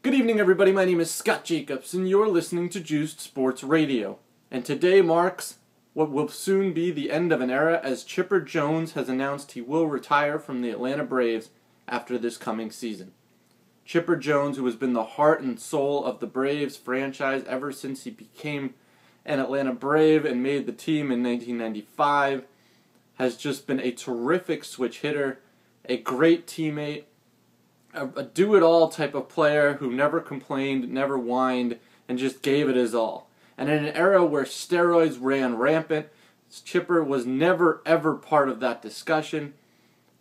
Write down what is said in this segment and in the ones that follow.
Good evening, everybody. My name is Scott Jacobs, and you're listening to Juiced Sports Radio. And today marks what will soon be the end of an era, as Chipper Jones has announced he will retire from the Atlanta Braves after this coming season. Chipper Jones, who has been the heart and soul of the Braves franchise ever since he became an Atlanta Brave and made the team in 1995, has just been a terrific switch hitter, a great teammate, a do-it-all type of player who never complained, never whined, and just gave it his all. And in an era where steroids ran rampant, Chipper was never ever part of that discussion,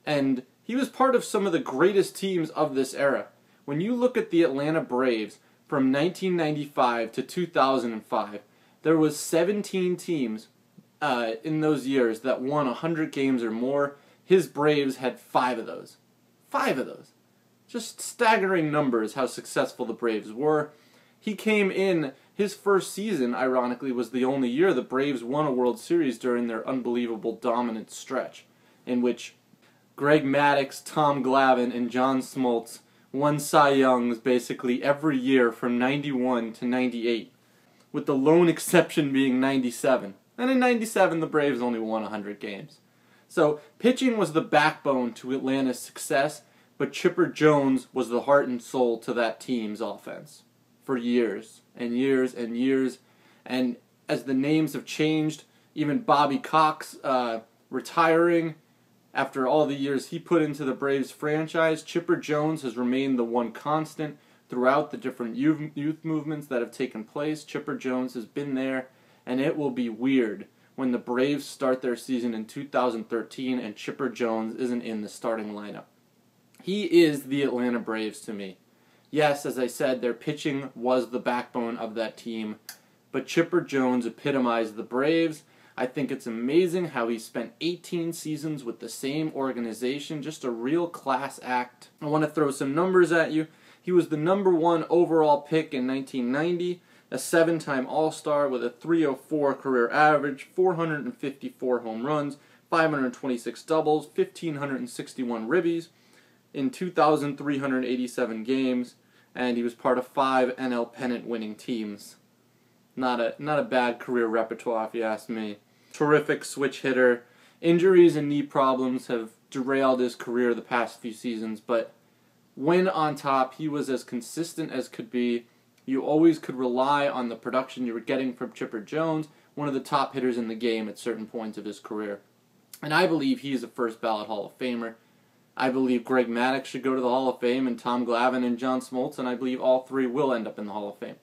and he was part of some of the greatest teams of this era. When you look at the Atlanta Braves from 1995 to 2005, there was 17 teams in those years that won 100 games or more. His Braves had 5 of those. 5 of those. Just staggering numbers how successful the Braves were. He came in, his first season, ironically, was the only year the Braves won a World Series during their unbelievable dominant stretch, in which Greg Maddux, Tom Glavine, and John Smoltz won Cy Youngs basically every year from 91 to 98, with the lone exception being 97. And in 97, the Braves only won 100 games. So, pitching was the backbone to Atlanta's success, but Chipper Jones was the heart and soul to that team's offense for years and years and years. And as the names have changed, even Bobby Cox retiring after all the years he put into the Braves franchise, Chipper Jones has remained the one constant throughout the different youth movements that have taken place. Chipper Jones has been there, and it will be weird when the Braves start their season in 2013 and Chipper Jones isn't in the starting lineup. He is the Atlanta Braves to me. Yes, as I said, their pitching was the backbone of that team, but Chipper Jones epitomized the Braves. I think it's amazing how he spent 18 seasons with the same organization, just a real class act. I want to throw some numbers at you. He was the #1 overall pick in 1990, a 7-time All-Star with a .304 career average, 454 home runs, 526 doubles, 1,561 ribbies, in 2,387 games, and he was part of 5 NL pennant winning teams. Not a bad career repertoire, if you ask me. Terrific switch hitter. Injuries and knee problems have derailed his career the past few seasons, but when on top, he was as consistent as could be. You always could rely on the production you were getting from Chipper Jones, one of the top hitters in the game at certain points of his career. And I believe he is a first ballot Hall of Famer. I believe Greg Maddux should go to the Hall of Fame, and Tom Glavine and John Smoltz, and I believe all 3 will end up in the Hall of Fame.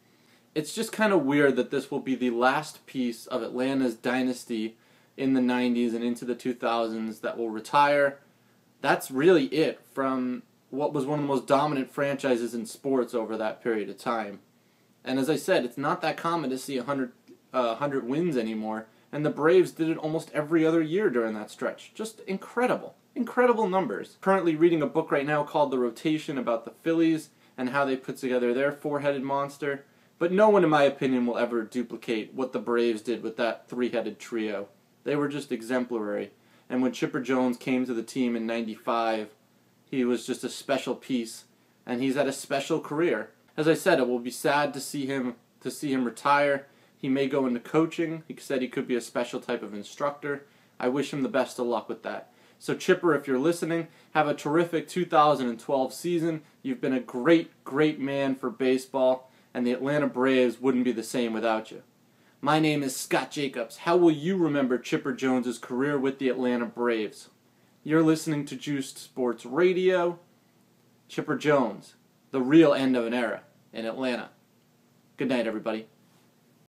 It's just kind of weird that this will be the last piece of Atlanta's dynasty in the 90s and into the 2000s that will retire. That's really it from what was one of the most dominant franchises in sports over that period of time. And as I said, it's not that common to see 100 wins anymore, and the Braves did it almost every other year during that stretch. Just incredible. Incredible numbers. Currently reading a book right now called The Rotation about the Phillies and how they put together their 4-headed monster. But no one, in my opinion, will ever duplicate what the Braves did with that 3-headed trio. They were just exemplary. And when Chipper Jones came to the team in 95, he was just a special piece. And he's had a special career. As I said, it will be sad to see him retire. He may go into coaching. He said he could be a special type of instructor. I wish him the best of luck with that. So Chipper, if you're listening, have a terrific 2012 season. You've been a great, great man for baseball, and the Atlanta Braves wouldn't be the same without you. My name is Scott Jacobs. How will you remember Chipper Jones' career with the Atlanta Braves? You're listening to Juiced Sports Radio. Chipper Jones, the real end of an era in Atlanta. Good night, everybody.